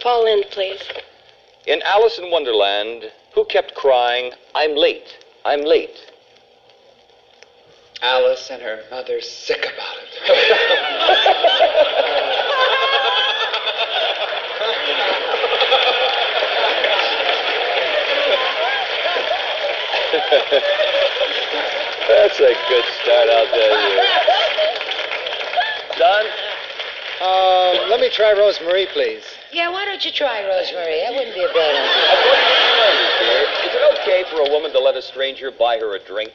Paul Lynde, please. In Alice in Wonderland, who kept crying, "I'm late, I'm late"? Alice and her mother's sick about it. That's a good start, I'll tell you. Don? Let me try Rosemary, please. Yeah, why don't you try Rosemary? That wouldn't be a bad idea. According to the numbers here, is it okay for a woman to let a stranger buy her a drink?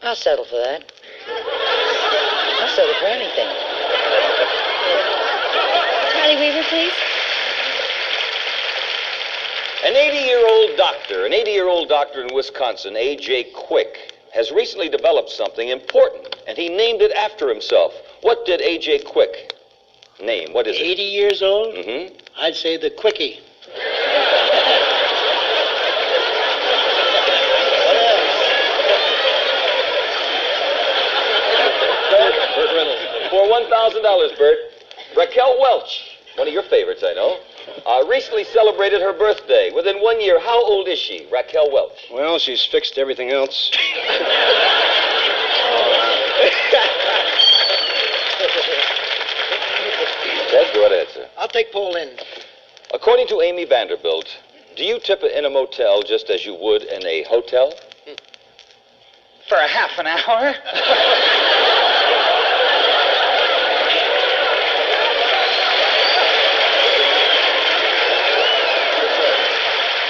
I'll settle for that. I'll settle for anything. Charlie Weaver, please. An 80-year-old doctor in Wisconsin, A.J. Quick, has recently developed something important, and he named it after himself. What did A.J. Quick name? What is it? 80 years old? Mm-hmm. I'd say the Quickie. Burt Reynolds. For $1,000, Bert, Raquel Welch, one of your favorites, I know, recently celebrated her birthday. Within 1 year, how old is she, Raquel Welch? Well, she's fixed everything else. Ted, go ahead, sir. I'll take Paul Lynde. According to Amy Vanderbilt, do you tip in a motel just as you would in a hotel? For a half an hour?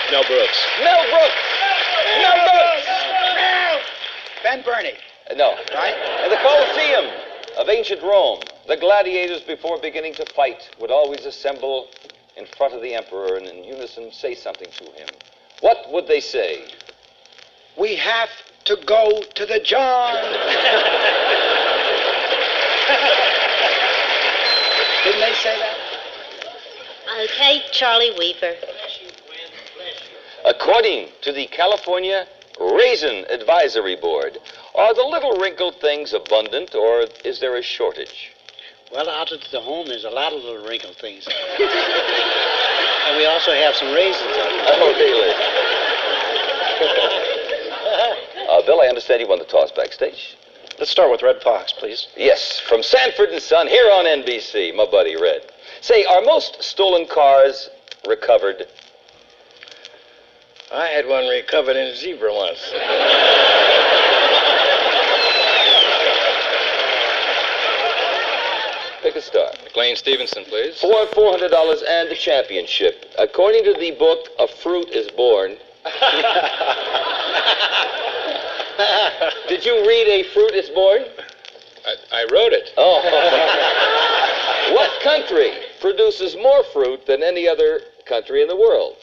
Mel Brooks. Mel Brooks! Mel Brooks! Ben Burney. No. Right? In the Colosseum of ancient Rome, the gladiators, before beginning to fight, would always assemble in front of the emperor and in unison say something to him. What would they say? We have to go to the John. Didn't they say that? Okay, Charlie Weaver. According to the California Raisin Advisory Board, are the little wrinkled things abundant, or is there a shortage? Well, out at the home, there's a lot of little wrinkled things. And we also have some raisins out there. Oh, really? Bill, I understand you won the toss backstage. Let's start with Red Fox, please. Yes, from Sanford and Son, here on NBC, my buddy Red. Say, are most stolen cars recovered? I had one recovered in a zebra once. Pick a star. McLean Stevenson, please. For $400 and the championship. According to the book, A Fruit is Born. Did you read A Fruit is Born? I wrote it. Oh. What country produces more fruit than any other country in the world?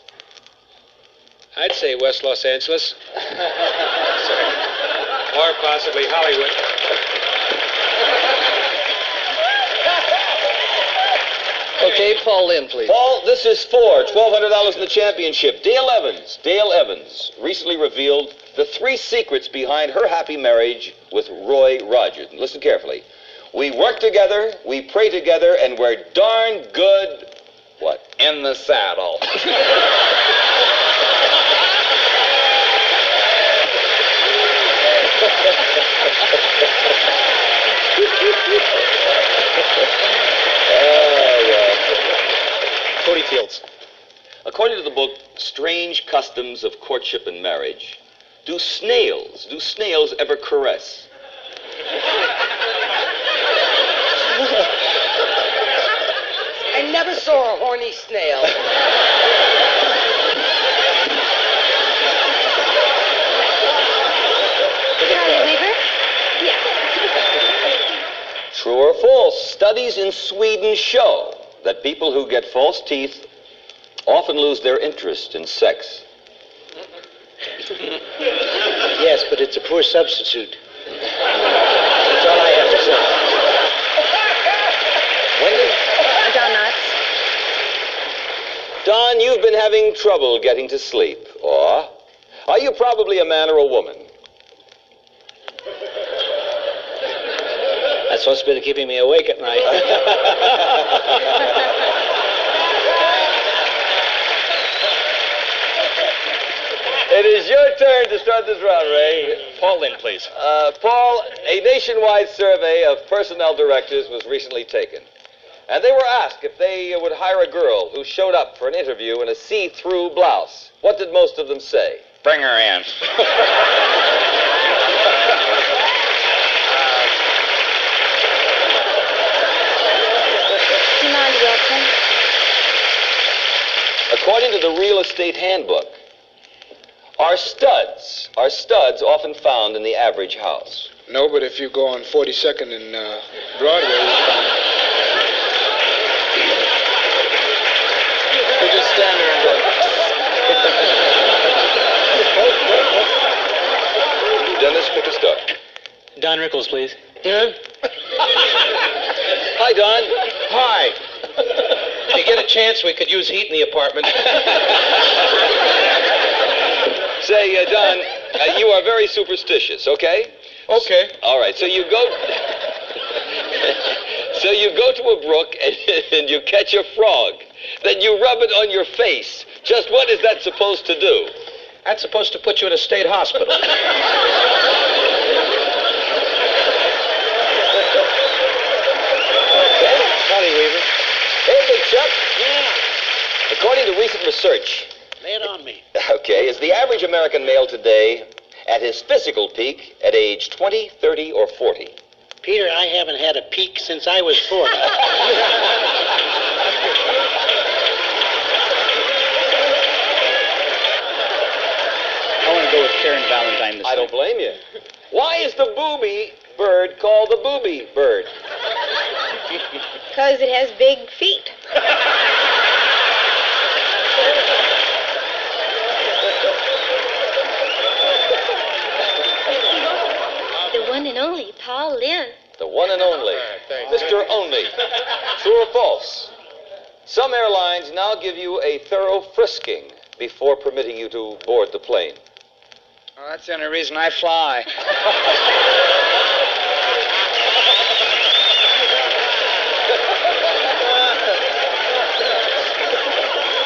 I'd say West Los Angeles. Or possibly Hollywood. Okay, Paul Lynde, please. Paul, this is for $1,200 in the championship. Dale Evans recently revealed the 3 secrets behind her happy marriage with Roy Rogers. Listen carefully. We work together, we pray together, and we're darn good, what? In the saddle. Cody Fields. According to the book, Strange Customs of Courtship and Marriage, do snails ever caress? I never saw a horny snail. Charlie Weaver? Yeah. True or false? Studies in Sweden show that people who get false teeth often lose their interest in sex. Yes, but it's a poor substitute. That's all I have to say. Wendy? Don Knotts. Don, you've been having trouble getting to sleep. Or are you probably a man or a woman? That's what's been keeping me awake at night. It is your turn to start this round, Ray. Paul Lynn, please. Paul, a nationwide survey of personnel directors was recently taken. And they were asked if they would hire a girl who showed up for an interview in a see-through blouse. What did most of them say? Bring her in. Do you mind, Wilson? According to the real estate handbook, are studs often found in the average house? No, but if you go on 42nd and Broadway, you find it. You just stand there and go. Dennis, pick a star. Don Rickles, please. Hi, Don. Hi. If you get a chance, we could use heat in the apartment. Say, Don, you are very superstitious, okay? Okay. All right, so you go... So you go to a brook and you catch a frog. Then you rub it on your face. Just what is that supposed to do? That's supposed to put you in a state hospital. Charlie Weaver. Hey, Big Chuck. Yeah. According to recent research, Lay it on me. okay, is the average American male today at his physical peak at age 20, 30, or 40? Peter, I haven't had a peek since I was 40. I want to go with Karen Valentine this I don't blame you. Why is the booby bird called the booby bird? Because it has big feet. The one and only Paul Lynn. The one and only. Mr. Only. True or false? Some airlines now give you a thorough frisking before permitting you to board the plane. Well, that's the only reason I fly.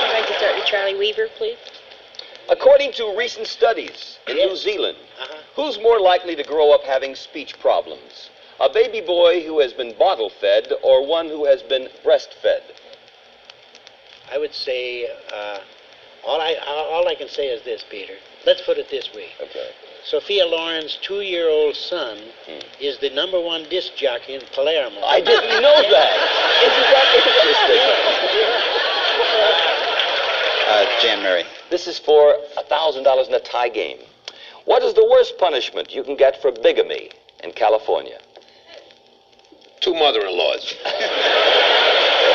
I'd like to start with Charlie Weaver, please. According to recent studies in New Zealand, who's more likely to grow up having speech problems? A baby boy who has been bottle-fed or one who has been breastfed? I would say, all I can say is this, Peter. Let's put it this way. Okay. Sophia Loren's 2-year-old son is the #1 disc jockey in Palermo. I didn't know that. Isn't that interesting? Jan Mary. This is for $1,000 in a tie game. What is the worst punishment you can get for bigamy in California? 2 mother-in-laws.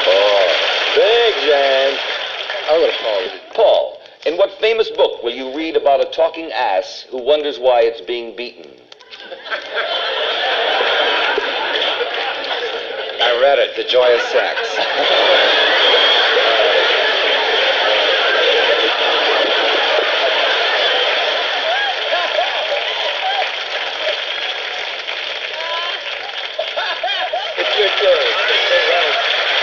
Oh, big Jan. I'll go to Paul. Paul, in what famous book will you read about a talking ass who wonders why it's being beaten? I read it, The Joy of Sex. It's your turn.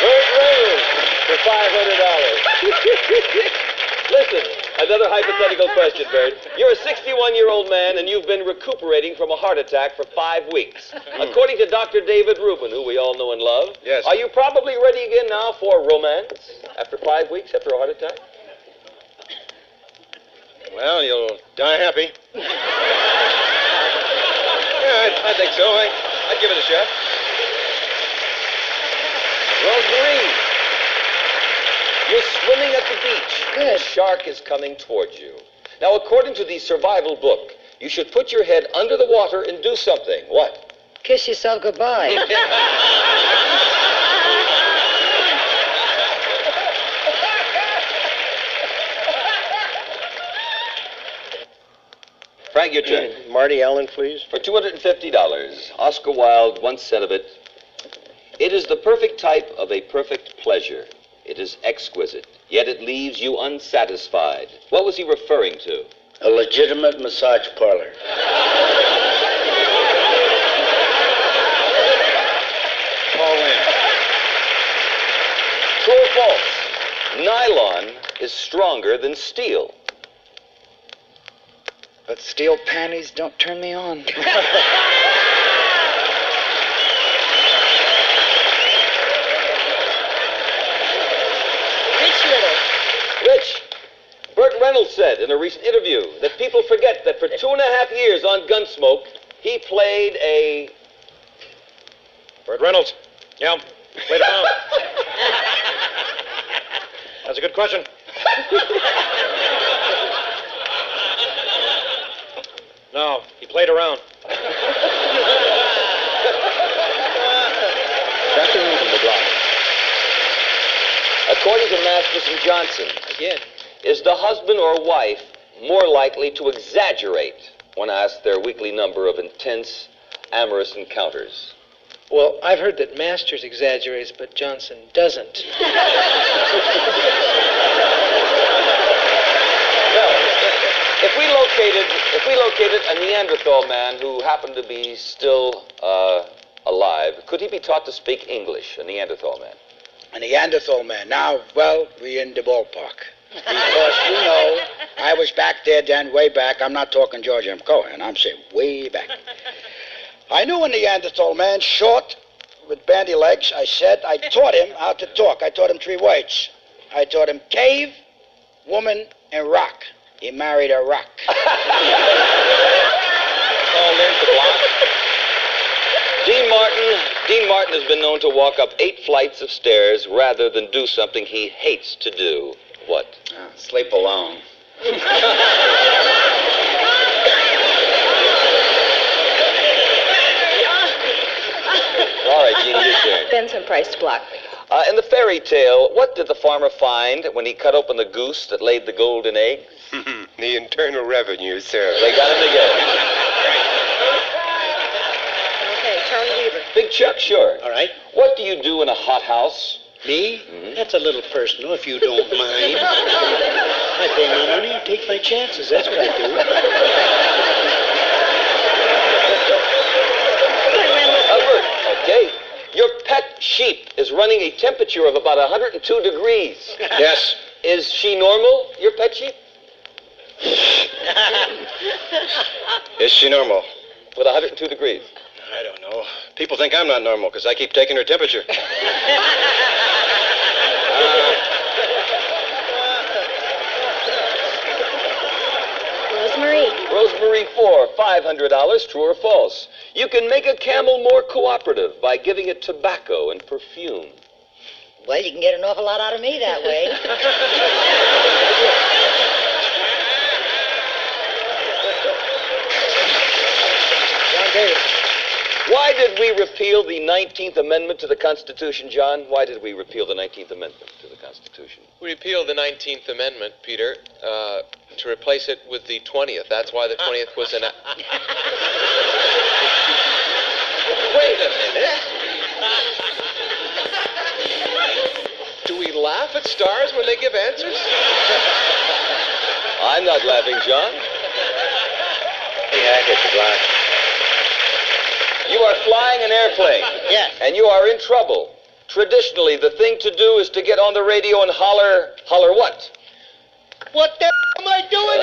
Burt Reynolds for $500. Listen, another hypothetical question, Bert. You're a 61-year-old man, and you've been recuperating from a heart attack for 5 weeks. According to Dr. David Rubin, who we all know and love, Yes. Are you probably ready again now for romance after 5 weeks after a heart attack? Well, you'll die happy. Yeah, I think so. I'd give it a shot. Rosemary, you're swimming at the beach. Good. A shark is coming towards you. Now, according to the survival book, you should put your head under the water and do something. What? Kiss yourself goodbye. Frank, your turn. Marty Allen, please. For $250, Oscar Wilde once said of it, "It is the perfect type of a perfect pleasure. It is exquisite, yet it leaves you unsatisfied." What was he referring to? A legitimate massage parlor. Paul Lynn. True or false? Nylon is stronger than steel. But steel panties don't turn me on. Rich Little. Rich, Burt Reynolds said in a recent interview that people forget that for 2.5 years on Gunsmoke, he played a... Burt Reynolds. Yeah, played around. That's a good question. No, he played around. According to Masterson Johnson, Again. is the husband or wife more likely to exaggerate when asked their weekly number of intense, amorous encounters? Well, I've heard that Masters exaggerates, but Johnson doesn't. Well, if we located a Neanderthal man who happened to be still alive, could he be taught to speak English, a Neanderthal man? A Neanderthal man. Now, well, we're in the ballpark. Because, you know, I was back there then, way back. I'm not talking George M. Cohen. I'm saying way back. I knew a Neanderthal man, short, with bandy legs. I taught him how to talk. I taught him 3 words. I taught him cave, woman, and rock. He married a rock. All in the block. Dean Martin has been known to walk up 8 flights of stairs rather than do something he hates to do. What? Sleep alone. All right, Jeannie, your turn. Benson Price to block, please. In the fairy tale, what did the farmer find when he cut open the goose that laid the golden egg? The Internal Revenue Service. They got him again. Okay, Charlie Weaver. Big Chuck, sure. All right. What do you do in a hothouse? Me? That's a little personal, if you don't mind. I pay my money and take my chances. That's what I do. Albert, okay. Your pet sheep is running a temperature of about 102 degrees. Yes. Is she normal, your pet sheep? Is she normal? With 102 degrees. I don't know. People think I'm not normal because I keep taking her temperature. Rosemary. Rosemary 4, $500, true or false? You can make a camel more cooperative by giving it tobacco and perfume. Well, you can get an awful lot out of me that way. John Davidson. Why did we repeal the 19th Amendment to the Constitution, John? Why did we repeal the 19th Amendment to the Constitution? We repealed the 19th Amendment, Peter, to replace it with the 20th. That's why the 20th was an... Wait a minute. Do we laugh at stars when they give answers? I'm not laughing, John. Yeah, I hit the block. You are flying an airplane. Yes. And you are in trouble. Traditionally, the thing to do is to get on the radio and holler what? What the am I doing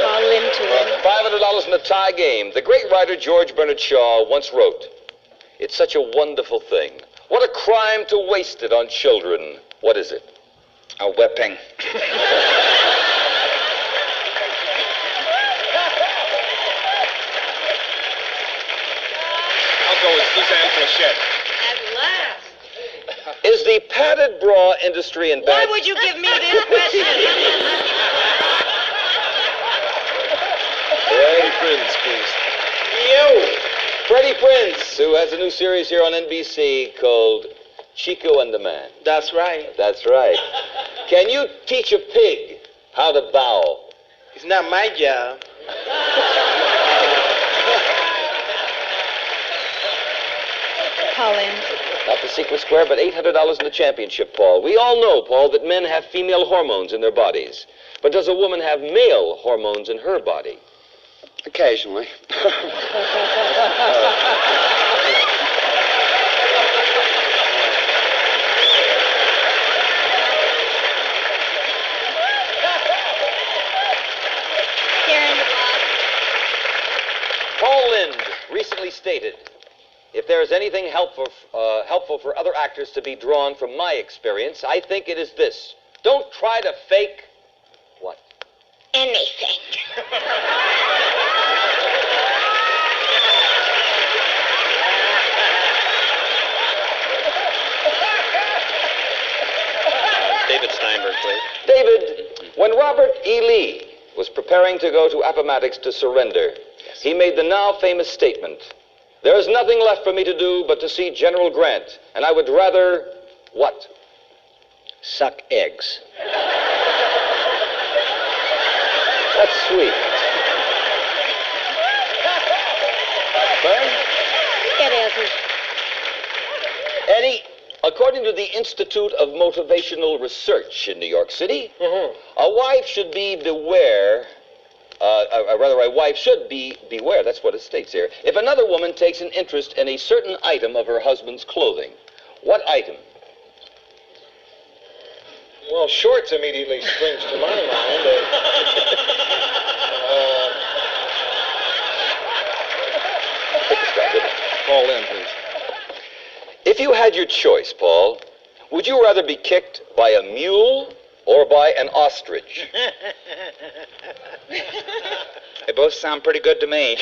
Call into him. $500 in the tie game. The great writer George Bernard Shaw once wrote, "It's such a wonderful thing. What a crime to waste it on children." What is it? A whipping. I'll go with Suzanne Plachette. At last. Is the padded bra industry in bad... Why would you give me this question? Freddie Prinze, please. Freddie Prinze, who has a new series here on NBC called Chico and the Man. That's right. That's right. Can you teach a pig how to bow? It's not my job. Call in. Not the secret square, but $800 in the championship, Paul. We all know, Paul, that men have female hormones in their bodies. But does a woman have male hormones in her body? Occasionally. stated, if there is anything helpful for other actors to be drawn from my experience, I think it is this. Don't try to fake what? Anything. David Steinberg, please. David, when Robert E. Lee was preparing to go to Appomattox to surrender, he made the now famous statement, "There is nothing left for me to do but to see General Grant, and I would rather what?" Suck eggs. That's sweet. Fern? Get answers. Eddie, according to the Institute of Motivational Research in New York City, a wife should be beware, a wife should be beware, that's what it states here, if another woman takes an interest in a certain item of her husband's clothing. What item? Well, shorts immediately springs to my mind. Paul in, please. If you had your choice, Paul, would you rather be kicked by a mule or by an ostrich? They both sound pretty good to me.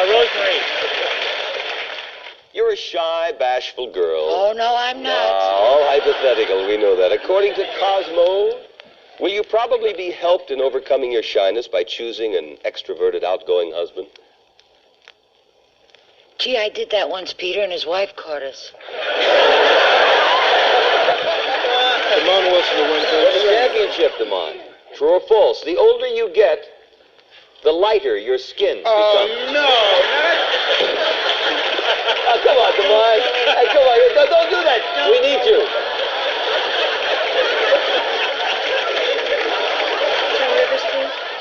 Rosemary. You're a shy, bashful girl. Oh, no, I'm not. All hypothetical, we know that. According to Cosmo, will you probably be helped in overcoming your shyness by choosing an extroverted, outgoing husband? Gee, I did that once, Peter, and his wife caught us. Damon Wilson will win The championship, Damon. True or false? The older you get, the lighter your skin becomes. Oh, come on, Damon. Hey, come on. Don't do that. We need you.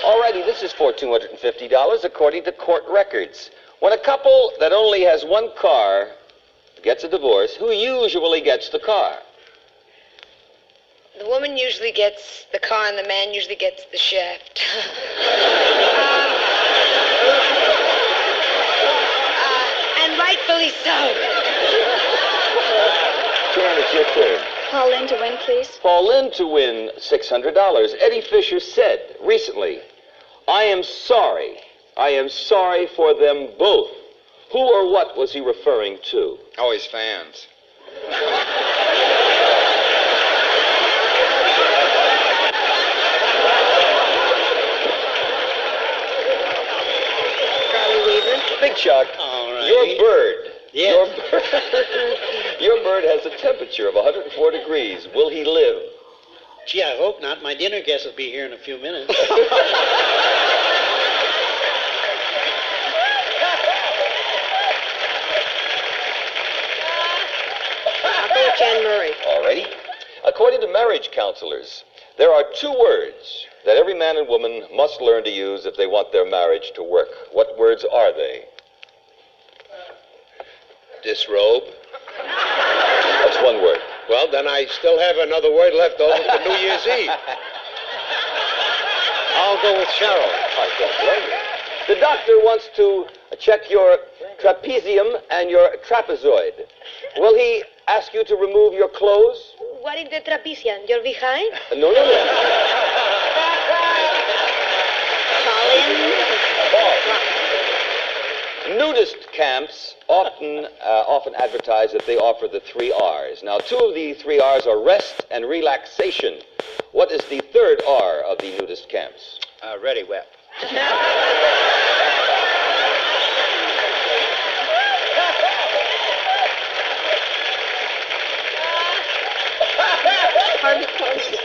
Alrighty, this is for $250 according to court records. When a couple that only has one car gets a divorce, who usually gets the car? The woman usually gets the car and the man usually gets the shaft. And rightfully so. Karen, it's your turn. Call in to win, please. Fall in to win $600. Eddie Fisher said recently, I am sorry for them both. Who or what was he referring to? Oh, his fans. Charlie Weaver. Big Chuck, All right. your bird. Yeah. Your bird has a temperature of 104 degrees. Will he live? Gee, I hope not. My dinner guest will be here in a few minutes. I'll go with Jan Murray. Alrighty. According to marriage counselors, there are 2 words that every man and woman must learn to use if they want their marriage to work. What words are they? Disrobe. That's one word. Well, then I still have another word left over for New Year's Eve. I'll go with Cheryl. I don't blame you. The doctor wants to check your trapezium and your trapezoid. Will he ask you to remove your clothes? What is the trapezium? You're behind? No. Paul. Nudist camps often advertise that they offer the 3 R's. Now, 2 of the 3 R's are rest and relaxation. What is the 3rd R of the nudist camps? Ready, Web.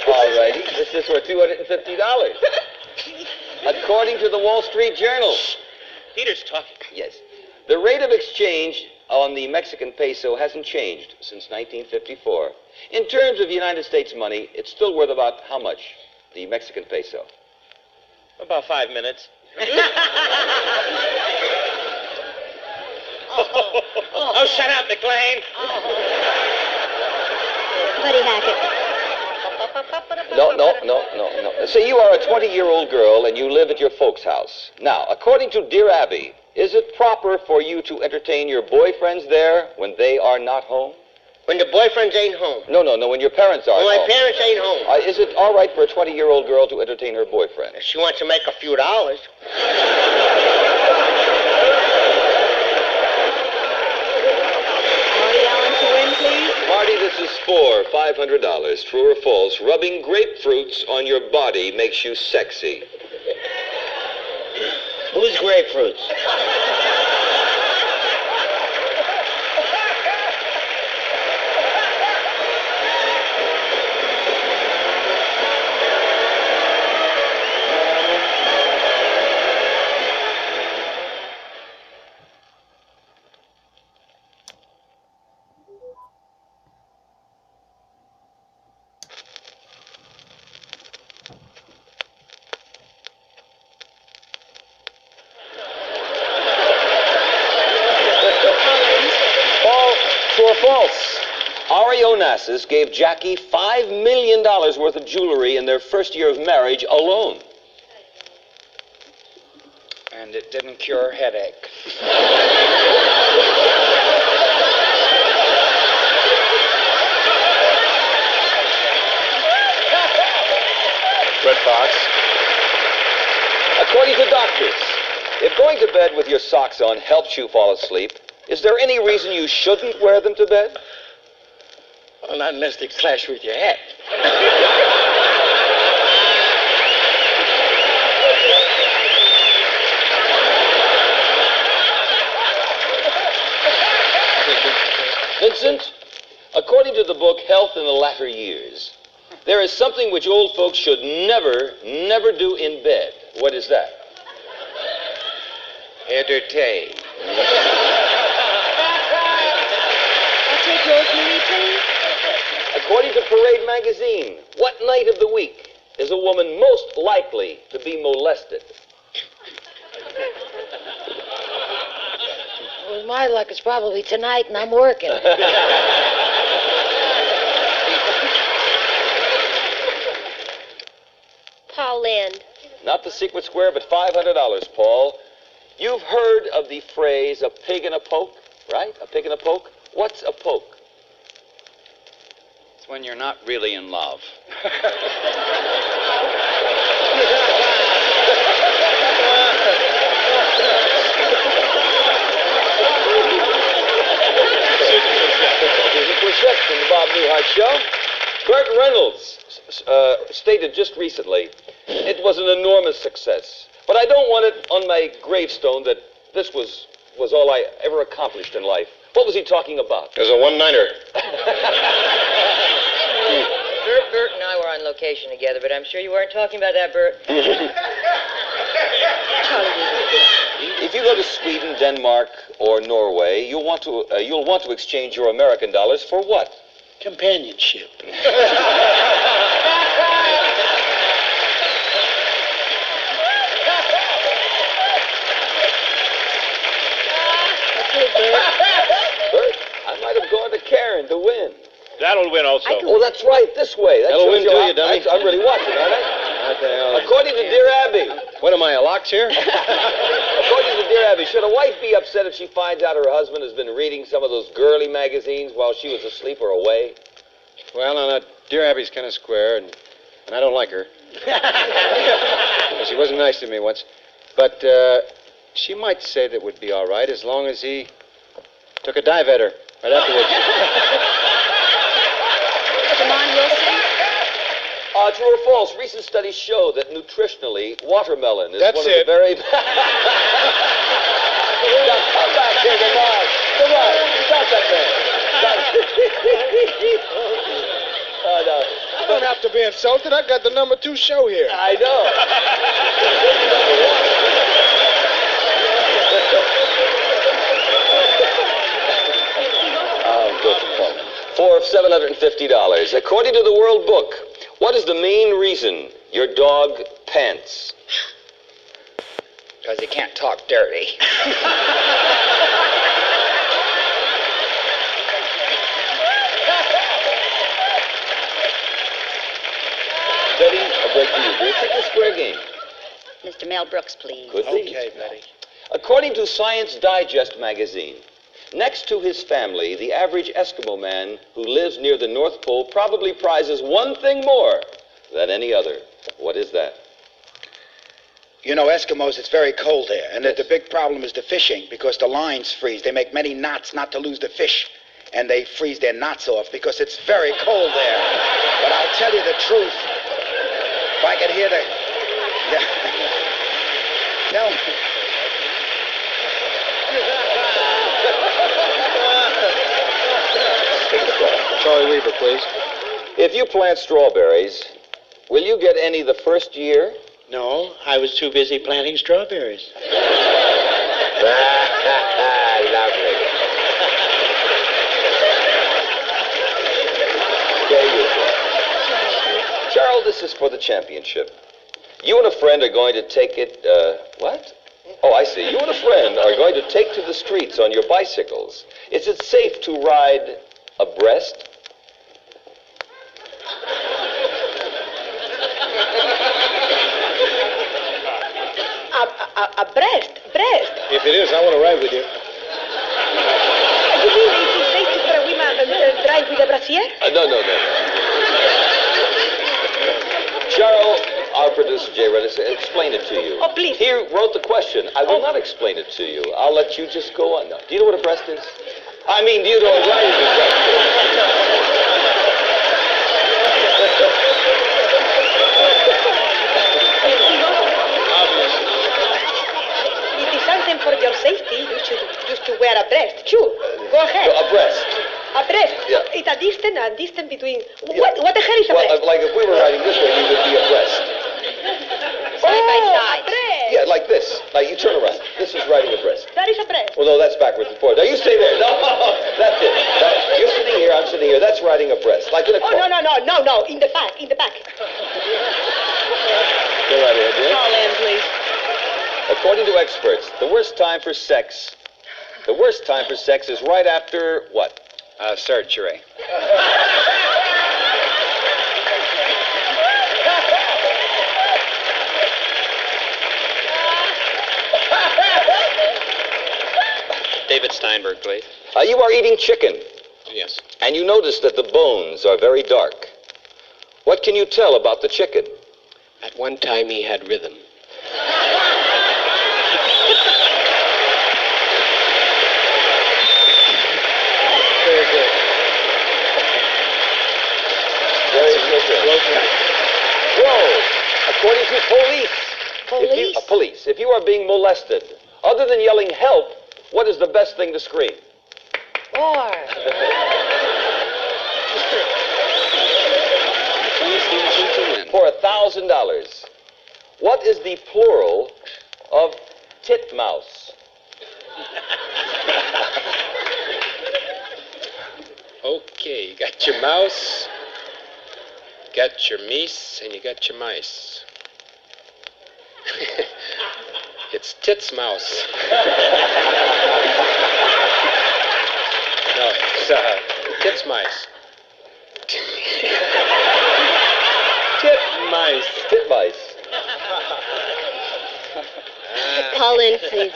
All righty. This is for $250. According to the Wall Street Journal. Peter's talking. Yes. The rate of exchange on the Mexican peso hasn't changed since 1954. In terms of United States money, it's still worth about how much, the Mexican peso? About 5 minutes. Oh, shut up, McLean. Buddy Hackett. No. Say you are a 20-year-old girl and you live at your folks' house. Now, according to Dear Abby, is it proper for you to entertain your boyfriends there when they are not home? When the boyfriends ain't home. No, when your parents aren't When my home. parents ain't home. Is it all right for a 20-year-old girl to entertain her boyfriend? If she wants to make a few dollars. Marty Allen to win, please. Marty, this is for $500. True or false, rubbing grapefruits on your body makes you sexy. Who's grapefruits? True or false? Ari Onassis gave Jackie $5 million worth of jewelry in their first year of marriage alone. And it didn't cure headache. Red Fox. According to doctors, if going to bed with your socks on helps you fall asleep, is there any reason you shouldn't wear them to bed? Well, not unless they clash with your hat. Vincent, according to the book Health in the Latter Years, there is something which old folks should never do in bed. What is that? Entertain. I'll take Rosemary, please. According to Parade magazine, what night of the week is a woman most likely to be molested? With my luck, it's probably tonight, and I'm working. Paul Land. Not the secret square, but $500, Paul. You've heard of the phrase, a pig in a poke, right? A pig in a poke? What's a poke? It's when you're not really in love. From the Bob Newhart Show. Burt Reynolds stated just recently, it was an enormous success. But I don't want it on my gravestone that this was all I ever accomplished in life. What was he talking about? There's a one-nighter. Bert and I were on location together, but I'm sure you weren't talking about that, Bert. If you go to Sweden, Denmark, or Norway, you'll want to exchange your American dollars for what? Companionship. Bert, I might have gone to Karen to win. That'll win also. Oh, that's right, this way. That That'll shows win too, you dummy. I'm really watching, aren't I? According to Dear Abby. What am I, a locks here? According to Dear Abby, should a wife be upset if she finds out her husband has been reading some of those girly magazines while she was asleep or away? Well, now, Dear Abby's kind of square, and I don't like her. She wasn't nice to me once. But she might say that would be all right as long as he took a dive at her right afterwards. Come on, Wilson. True or false, recent studies show that nutritionally, watermelon is That's one of it. the very... Now, come back here, come on. Come on, stop that man. Oh, no. I don't have to be insulted. I got the #2 show here. I know. For $750. According to the World Book, what is the main reason your dog pants? Because he can't talk dirty. strike for you. Do a ticket square game. Mr. Mel Brooks, please. Could be. Okay, Betty. According to Science Digest magazine, next to his family, the average Eskimo man who lives near the North Pole probably prizes one thing more than any other. What is that? You know, Eskimos, it's very cold there, and the big problem is the fishing, because the lines freeze. They make many knots not to lose the fish, and they freeze their knots off because it's very cold there. But I'll tell you the truth. If I could hear the... Yeah. Tell me. Charlie Weaver, please. If you plant strawberries, will you get any the first year? No, I was too busy planting strawberries. Lovely. There you go. Charles, this is for the championship. You and a friend are going to take it, what? Oh, I see. You and a friend are going to take to the streets on your bicycles. Is it safe to ride abreast? Breast. If it is, I want to ride with you. You mean it is safe for a woman drive with a brassiere? No. Cheryl, our producer, Jay Reddick, explain it to you. Oh, please. He wrote the question. I will not explain it to you. I'll let you just go on. No. Do you know what a breast is? I mean, do you know what riding a breast It is something for your safety. You should just to wear a breast. Sure. Go ahead. So, a breast. A breast. Yeah. It's a distance between... Yeah. What the hell is a Well, breast? like if we were riding this way, we would be abreast. Side by A side. breast. Yeah, like this. Like you turn around. This is riding abreast. That is a breast. Well, no, that's backwards and forwards. Now, you stay there. No, that's it. You're sitting here, I'm sitting here. That's riding abreast. Like in a car. Oh, no. In the back. Go right ahead, dear. Call in, please. According to experts, the worst time for sex is right after what? Surgery. David Steinberg, please. You are eating chicken, Yes. and you notice that the bones are very dark. What can you tell about the chicken? At one time, he had rhythm. Very good. Very good. Whoa! According to police, if you are being molested, other than yelling help, what is the best thing to scream? War. For $1,000. What is the plural of titmouse? Okay, you got your mouse, got your meese, and you got your mice. It's tits mouse. No, it's tits mice. Titmice. Call in, please.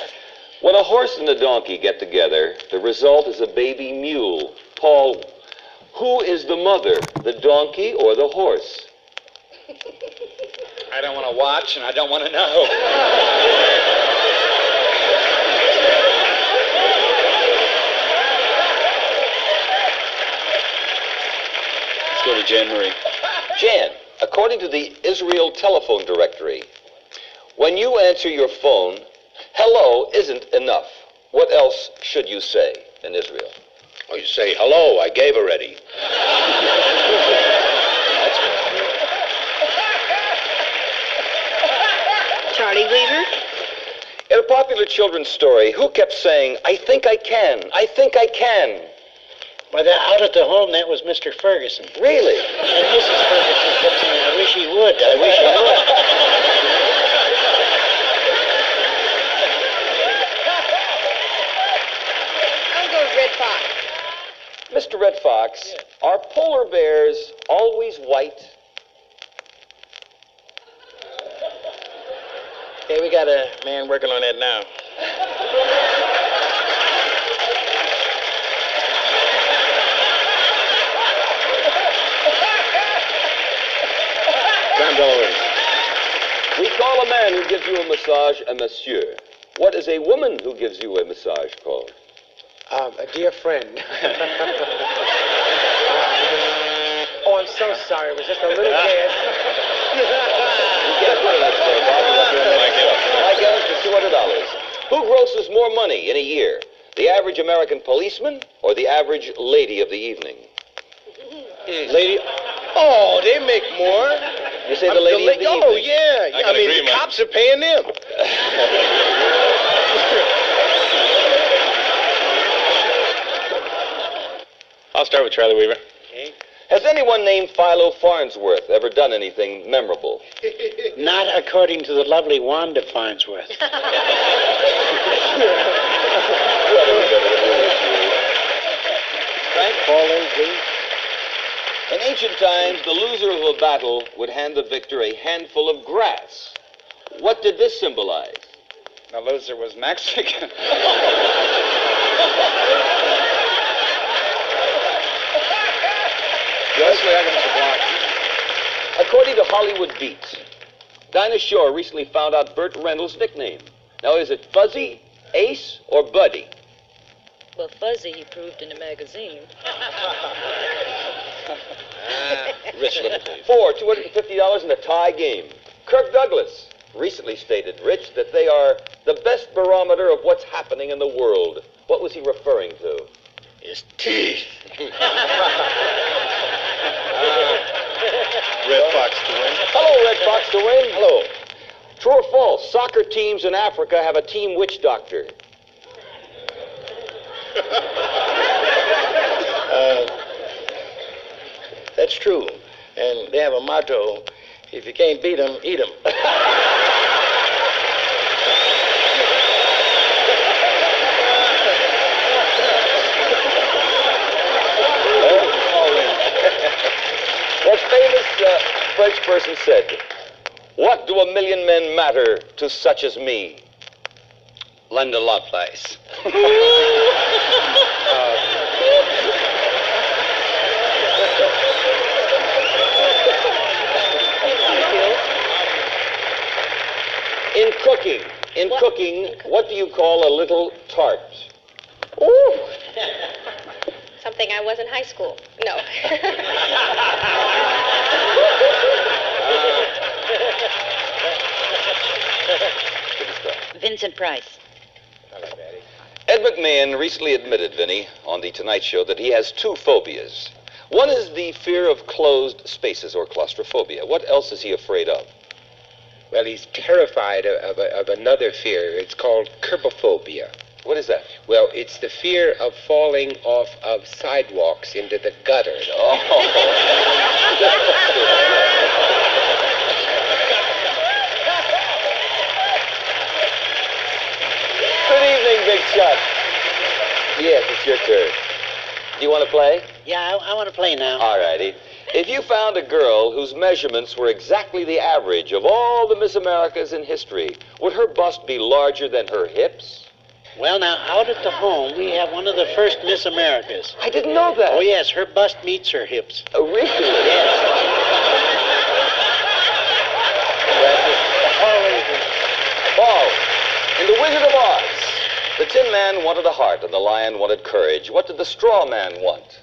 When a horse and a donkey get together, the result is a baby mule. Paul, who is the mother, the donkey or the horse? I don't want to watch, and I don't want to know. Let's go to Jan Marie. Jan, according to the Israel telephone directory, when you answer your phone, hello isn't enough. What else should you say in Israel? Oh, you say, hello, I gave already. Charlie Weaver? In a popular children's story, who kept saying, I think I can, I think I can? By that, out at the home, that was Mr. Ferguson. Really? And Mrs. Ferguson kept saying, I wish he would, I wish he would. I'll go with Red Fox. Mr. Red Fox, are polar bears always white? Okay, we got a man working on that now. We call a man who gives you a massage a monsieur. What is a woman who gives you a massage called? A dear friend. Oh, I'm so sorry. It was just a little gas. You can't play that today, Bob. Mike Evans for $200. Who grosses more money in a year? The average American policeman or the average lady of the evening? Lady? Oh, they make more. You say the lady of the evening? Oh, yeah. I mean, the cops are paying them. I'll start with Charlie Weaver. Okay. Has anyone named Philo Farnsworth ever done anything memorable? Not according to the lovely Wanda Farnsworth. Frank? Call in, please. In ancient times, the loser of a battle would hand the victor a handful of grass. What did this symbolize? The loser was Mexican. According to Hollywood Beats, Dinah Shore recently found out Burt Reynolds' nickname. Now, is it Fuzzy, Ace, or Buddy? Well, Fuzzy, he proved in a magazine. Rich little thief. $250 in a tie game. Kirk Douglas recently stated, Rich, that they are the best barometer of what's happening in the world. What was he referring to? His teeth. Red Fox to win. Hello, Red Fox to win. Hello. True or false, soccer teams in Africa have a team witch doctor? That's true. And they have a motto, if you can't beat 'em, eat 'em. That famous French person said, what do 1,000,000 men matter to such as me? Linda Lovelace. In cooking, what do you call a little tart? Ooh. Something I was in high school. No. Vincent Price. Ed McMahon recently admitted, Vinny, on The Tonight Show that he has two phobias. One is the fear of closed spaces or claustrophobia. What else is he afraid of? Well, he's terrified of another fear. It's called curbophobia. What is that? Well, it's the fear of falling off of sidewalks into the gutter. Oh. Good evening, Big Chuck. Yes, it's your turn. Do you want to play? Yeah, I want to play now. All righty. If you found a girl whose measurements were exactly the average of all the Miss Americas in history, would her bust be larger than her hips? Well, now, out at the home, we have one of the first Miss Americas. I didn't know that. Oh, yes, her bust meets her hips. Oh, really? Yes. Paul, in The Wizard of Oz, the Tin Man wanted a heart and the Lion wanted courage. What did the Straw Man want?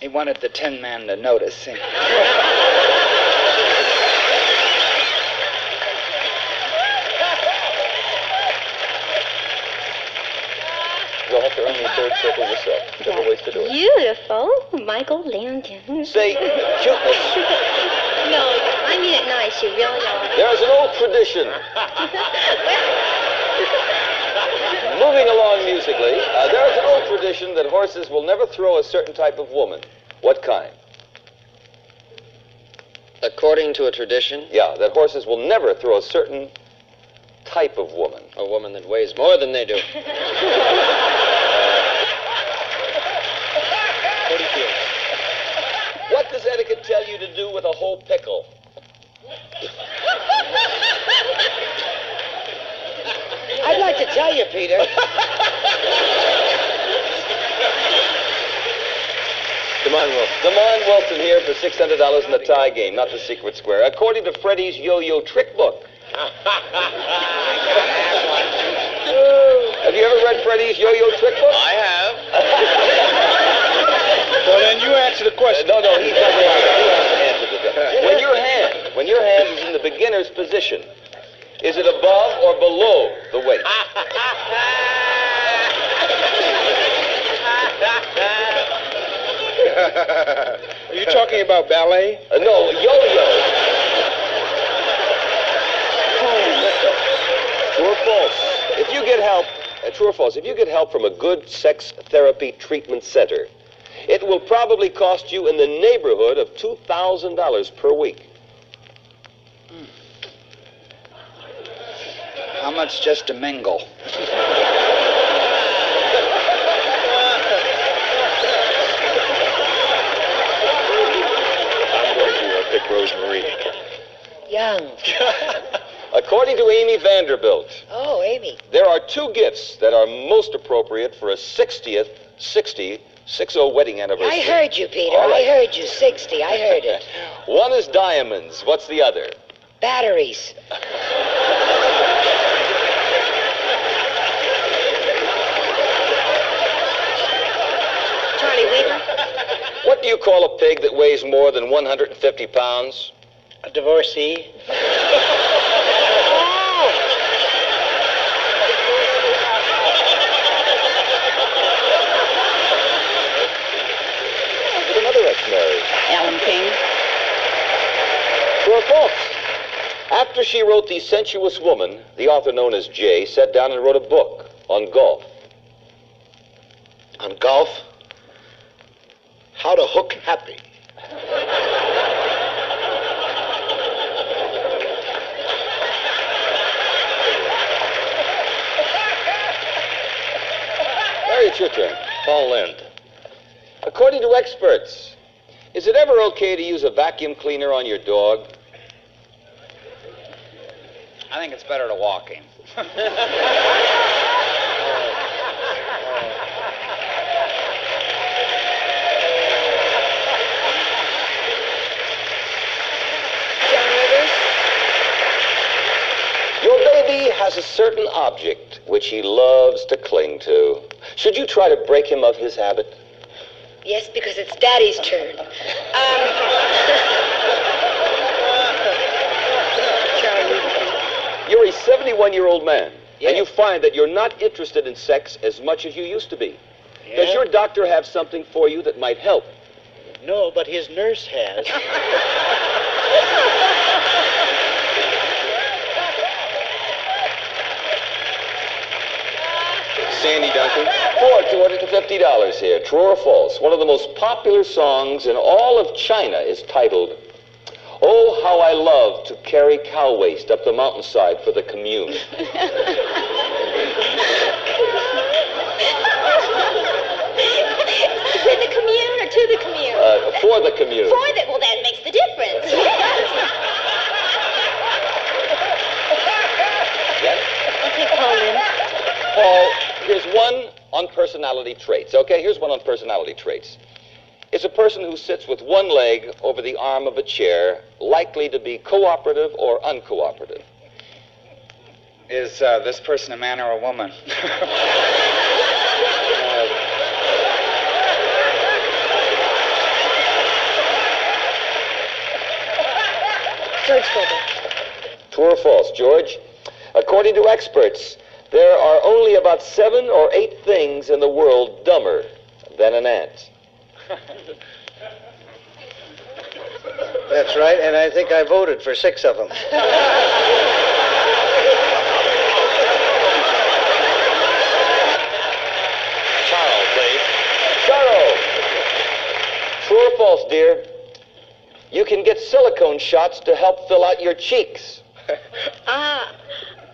He wanted the Tin Man to notice him. You'll have to earn the third circle yourself. Whichever ways to do it. Beautiful. Michael Landon. Say, cuteness. No, I mean it nice. You really are. There's an old tradition. Moving along musically, there's an old tradition that horses will never throw a certain type of woman. What kind? According to a tradition, Yeah, that horses will never throw a certain type of woman. a woman that weighs more than they do. What does etiquette tell you to do with a whole pickle? what to tell you, Peter. Damon Wilson here for $600 in the tie game, not the secret square. According to Freddie's yo-yo trick book. Have you ever read Freddie's yo-yo trick book? I have. Well, then you answer the question. No, he doesn't answer the question. When your hand is in the beginner's position, is it above or below the weight? Are you talking about ballet? No, yo-yo. True or false? If you get help, true or false, if you get help from a good sex therapy treatment center, it will probably cost you in the neighborhood of $2,000 per week. How much just to mingle? I'm going to pick Rosemary. Young. According to Amy Vanderbilt, Oh, Amy. there are two gifts that are most appropriate for a 60 wedding anniversary. I heard you, Peter. All right. I heard you. 60. I heard it. One is diamonds. What's the other? Batteries. Charlie Weaver? What do you call a pig that weighs more than 150 pounds? A divorcee. With another ex-married. Alan King. True or false? After she wrote The Sensuous Woman, the author known as Jay sat down and wrote a book on golf. On golf? How to hook happy. Larry, it's your turn. Paul Lind. According to experts, is it ever okay to use a vacuum cleaner on your dog? I think it's better to walk him. Your baby has a certain object which he loves to cling to. Should you try to break him of his habit? Yes, because it's Daddy's turn. You're a 71-year-old man, and you find that you're not interested in sex as much as you used to be. Yeah? Does your doctor have something for you that might help? No, but his nurse has. Sandy Duncan. For $250 here. True or false? One of the most popular songs in all of China is titled, "Oh, How I Love to Carry Cow Waste Up the Mountainside for the Commune." To the commune or to the commune? For the commune. For the, well, that makes the difference. Yes? I'll take Paul Lynn. Paul, here's one on personality traits. Okay, here's one on personality traits. Is a person who sits with one leg over the arm of a chair likely to be cooperative or uncooperative? Is this person a man or a woman? George Gilbert. True or false, George? According to experts, there are only about 7 or 8 things in the world dumber than an ant. That's right, and I think I voted for 6 of them. Charles, please. Charo! True or false, dear? You can get silicone shots to help fill out your cheeks.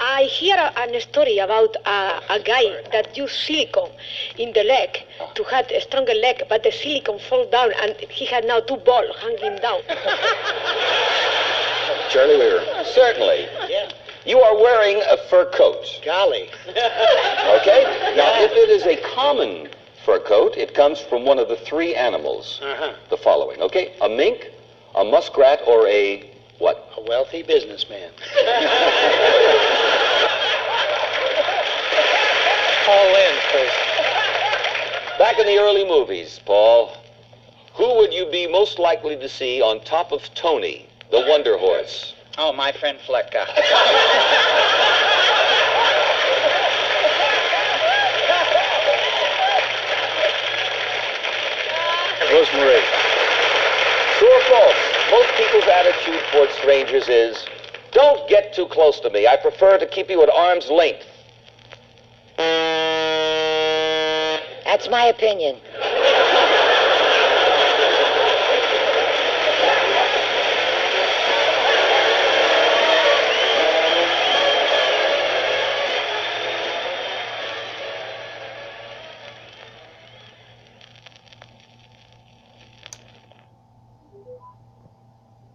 I hear a story about a guy that used silicone in the leg to have a stronger leg, but the silicone fell down and he had now 2 balls hanging down. Charlie Weaver. Certainly. Yeah. You are wearing a fur coat. Golly. Okay? Now, if it is a common fur coat, it comes from one of the three animals. The following, okay? A mink, a muskrat, or a what? A wealthy businessman. All in, please. Back in the early movies, Paul, who would you be most likely to see on top of Tony, the Wonder Horse? Oh, my friend Flecka. Rosemary. True or false? Most people's attitude towards strangers is, don't get too close to me. I prefer to keep you at arm's length. That's my opinion.